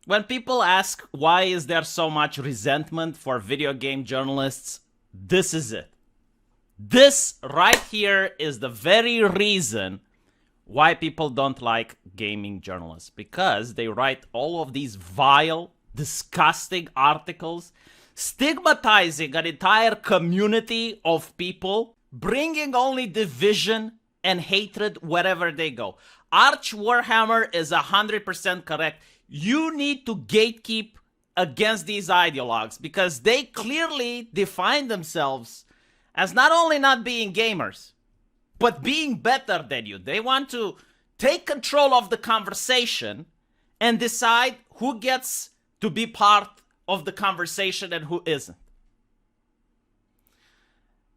When people ask why is there so much resentment for video game journalists, this is it. This right here is the very reason why people don't like gaming journalists, because they write all of these vile, disgusting articles stigmatizing an entire community of people, bringing only division and hatred wherever they go. Arch Warhammer is 100% correct. You need to gatekeep against these ideologues because they clearly define themselves as not only not being gamers, but being better than you. They want to take control of the conversation and decide who gets to be part of the conversation and who isn't.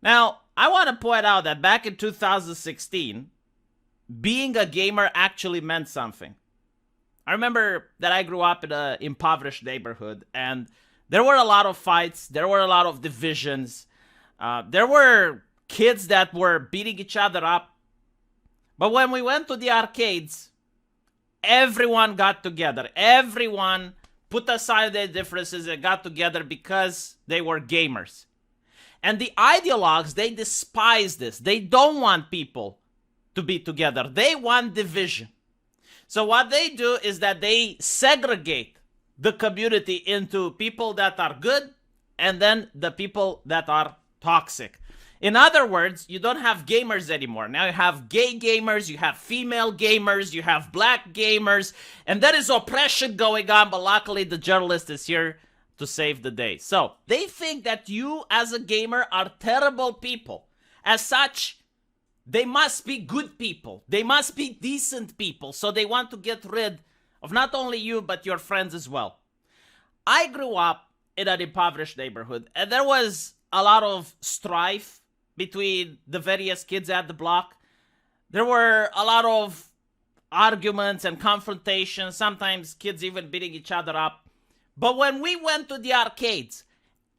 Now, I want to point out that back in 2016, being a gamer actually meant something. I remember that I grew up in an impoverished neighborhood, and there were a lot of fights, there were a lot of divisions, there were kids that were beating each other up. But when we went to the arcades, everyone got together. Everyone put aside their differences and got together because they were gamers. And the ideologues, they despise this. They don't want people to be together. They want division. So what they do is that they segregate the community into people that are good and then the people that are toxic. In other words, you don't have gamers anymore. Now you have gay gamers, you have female gamers, you have black gamers, and there is oppression going on, but luckily the journalist is here to save the day. So they think that you as a gamer are terrible people. As such, they must be good people. They must be decent people. So they want to get rid of not only you, but your friends as well. I grew up in an impoverished neighborhood, and there was a lot of strife between the various kids at the block. There were a lot of arguments and confrontations, sometimes kids even beating each other up. But when we went to the arcades,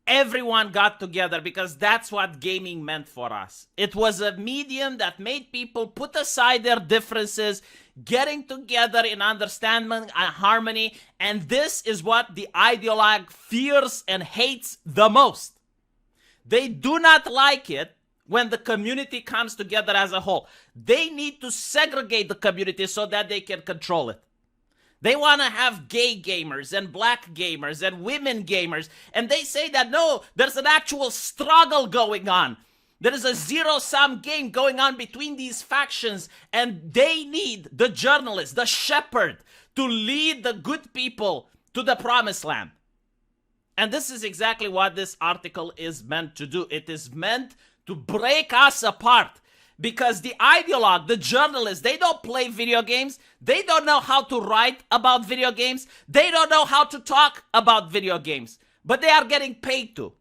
everyone got together because that's what gaming meant for us. It was a medium that made people put aside their differences, getting together in understanding and harmony, and this is what the ideologue fears and hates the most. They do not like it when the community comes together as a whole. They need to segregate the community so that they can control it. They want to have gay gamers and black gamers and women gamers. And they say that no, there's an actual struggle going on. There is a zero-sum game going on between these factions. And they need the journalist, the shepherd, to lead the good people to the promised land. And this is exactly what this article is meant to do. It is meant to break us apart. Because the ideologue, the journalists, they don't play video games. They don't know how to write about video games. They don't know how to talk about video games. But they are getting paid to.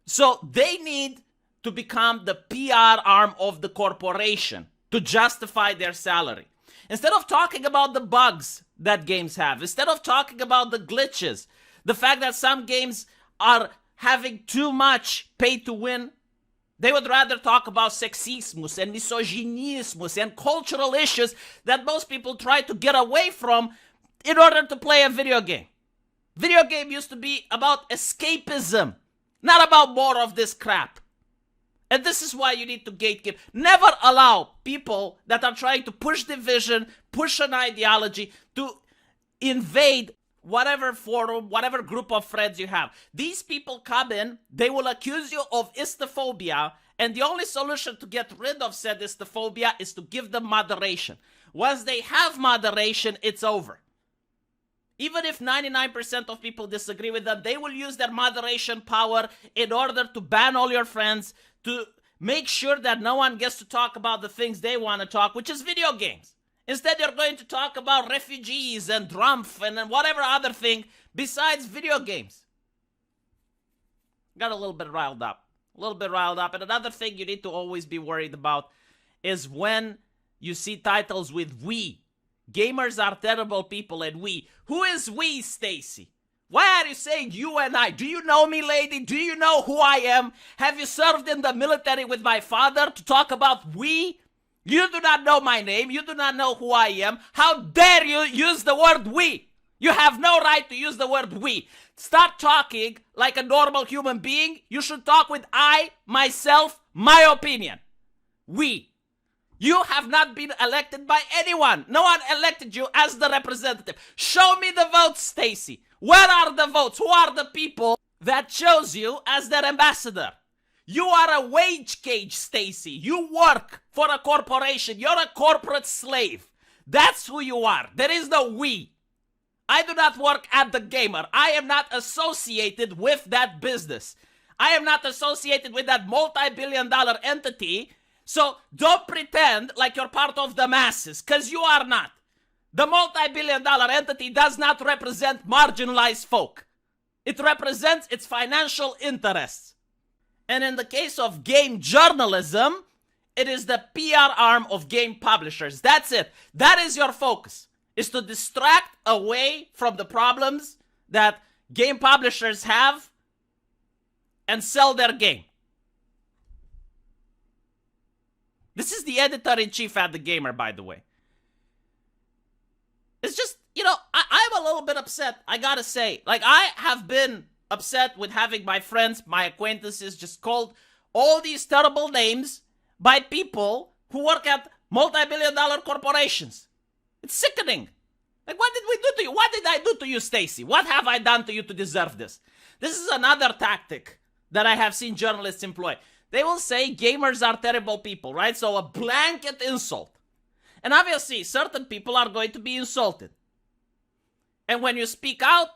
So they need to become the PR arm of the corporation to justify their salary. Instead of talking about the bugs that games have, instead of talking about the glitches, the fact that some games are having too much pay to win, they would rather talk about sexismus and misogynismus and cultural issues that most people try to get away from in order to play a video game. Video game used to be about escapism, not about more of this crap. And this is why you need to gatekeep. Never allow people that are trying to push division, push an ideology, to invade whatever forum, whatever group of friends you have. These people come in, they will accuse you of istophobia, and the only solution to get rid of said istophobia is to give them moderation. Once they have moderation, it's over. Even if 99% of people disagree with them, they will use their moderation power in order to ban all your friends, to make sure that no one gets to talk about the things they want to talk, which is video games. Instead, you're going to talk about refugees and Trump and whatever other thing besides video games. Got a little bit riled up. And another thing you need to always be worried about is when you see titles with we. Gamers are terrible people and we. Who is we, Stacy? Why are you saying you and I? Do you know me, lady? Do you know who I am? Have you served in the military with my father to talk about we? You do not know my name. You do not know who I am. How dare you use the word we? You have no right to use the word we. Start talking like a normal human being. You should talk with I, myself, my opinion. We. You have not been elected by anyone. No one elected you as the representative. Show me the votes, Stacy. Where are the votes? Who are the people that chose you as their ambassador? You are a wage cage, Stacy. You work for a corporation. You're a corporate slave. That's who you are. There is no we. I do not work at The Gamer. I am not associated with that business. I am not associated with that multi-billion-dollar entity. So don't pretend like you're part of the masses, because you are not. The multi-billion-dollar entity does not represent marginalized folk. It represents its financial interests. And in the case of game journalism, it is the PR arm of game publishers. That's it. That is your focus, is to distract away from the problems that game publishers have and sell their game. This is the editor-in-chief at The Gamer, by the way. It's just, I'm a little bit upset, I gotta say. Like, I have been upset with having my friends, my acquaintances just called all these terrible names by people who work at multi-billion-dollar corporations. It's sickening. Like, what did we do to you? What did I do to you, Stacy? What have I done to you to deserve this? This is another tactic that I have seen journalists employ. They will say gamers are terrible people, right? So a blanket insult. And obviously, certain people are going to be insulted. And when you speak out,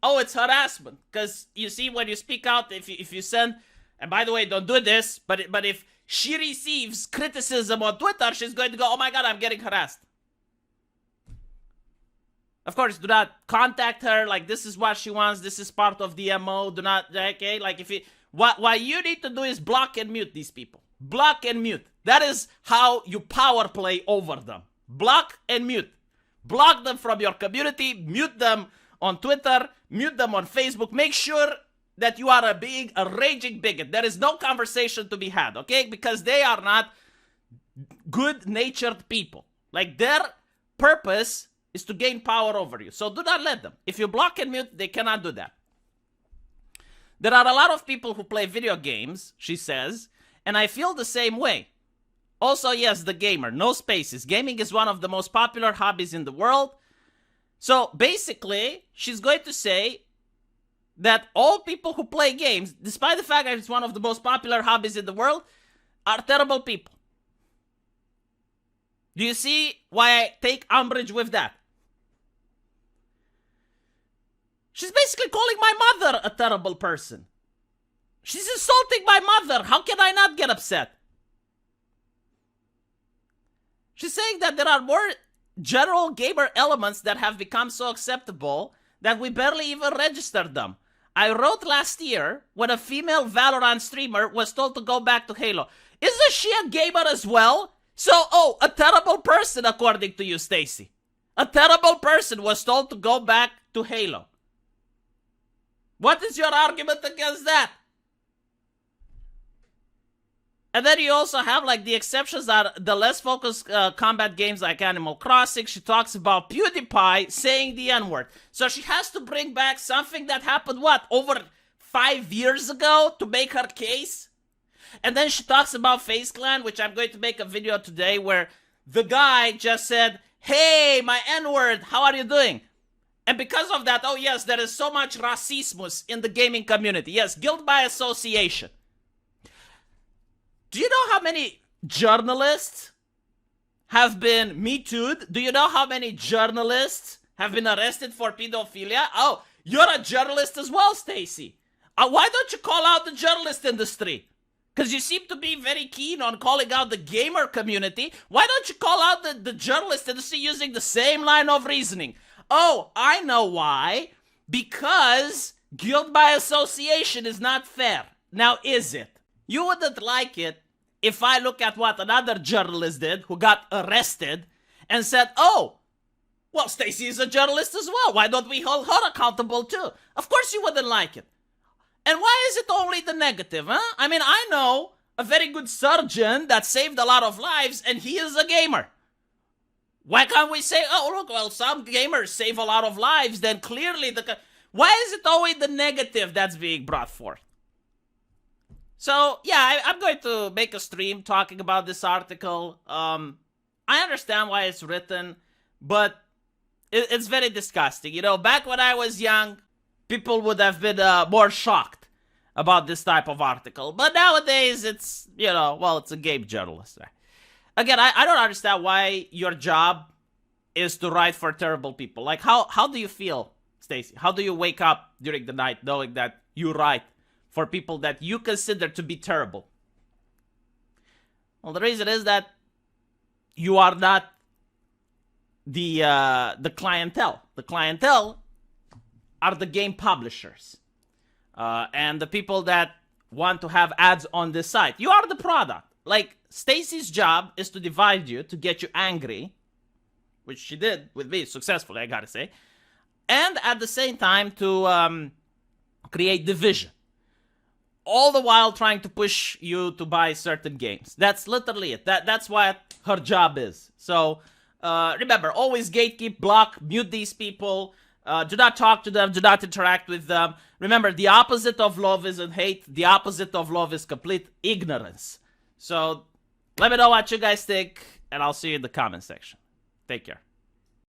oh, it's harassment. Because you see, when you speak out, if you send, and by the way, don't do this, but if she receives criticism on Twitter, she's going to go, oh my God, I'm getting harassed. Of course, do not contact her, like this is what she wants, this is part of the MO, do not, okay? Like if you, what you need to do is block and mute these people. Block and mute. That is how you power play over them. Block and mute. Block them from your community, mute them on Twitter, mute them on Facebook. Make sure that you are a raging bigot. There is no conversation to be had, okay? Because they are not good-natured people. Like, their purpose is to gain power over you. So do not let them. If you block and mute, they cannot do that. There are a lot of people who play video games, she says, and I feel the same way. Also, yes, The Gamer, no spaces. Gaming is one of the most popular hobbies in the world. So basically, she's going to say that all people who play games, despite the fact that it's one of the most popular hobbies in the world, are terrible people. Do you see why I take umbrage with that? She's basically calling my mother a terrible person. She's insulting my mother. How can I not get upset? She's saying that there are more general gamer elements that have become so acceptable that we barely even registered them. I wrote last year when a female Valorant streamer was told to go back to Halo. Isn't she a gamer as well? So, a terrible person according to you, Stacy. A terrible person was told to go back to Halo. What is your argument against that? And then you also have, like, the exceptions are the less focused combat games like Animal Crossing. She talks about PewDiePie saying the N-word. So she has to bring back something that happened, over 5 years ago to make her case? And then she talks about FaZe Clan, which I'm going to make a video today where the guy just said, hey, my N-word, how are you doing? And because of that, oh yes, there is so much racismus in the gaming community. Yes, guilt by association. Do you know how many journalists have been Me Too'd? Do you know how many journalists have been arrested for pedophilia? Oh, you're a journalist as well, Stacy. Why don't you call out the journalist industry? Because you seem to be very keen on calling out the gamer community. Why don't you call out the journalist industry using the same line of reasoning? Oh, I know why. Because guilt by association is not fair. Now, is it? You wouldn't like it if I look at what another journalist did who got arrested and said, oh, well, Stacy is a journalist as well. Why don't we hold her accountable too? Of course you wouldn't like it. And why is it only the negative, huh? I mean, I know a very good surgeon that saved a lot of lives and he is a gamer. Why can't we say, oh, look, well, some gamers save a lot of lives, then clearly why is it always the negative that's being brought forth? So, yeah, I'm going to make a stream talking about this article. I understand why it's written, but it's very disgusting. You know, back when I was young, people would have been more shocked about this type of article. But nowadays, it's, you know, well, it's a game journalist. Again, I don't understand why your job is to write for terrible people. Like, how do you feel, Stacy? How do you wake up during the night knowing that you write for people that you consider to be terrible? Well, the reason is that you are not the clientele. The clientele are the game publishers and the people that want to have ads on this site. You are the product. Like, Stacy's job is to divide you, to get you angry, which she did with me successfully, I gotta say, and at the same time to create division. All the while trying to push you to buy certain games. That's literally it. That's what her job is. So remember, always gatekeep, block, mute these people. Do not talk to them. Do not interact with them. Remember, the opposite of love isn't hate. The opposite of love is complete ignorance. So let me know what you guys think, and I'll see you in the comment section. Take care.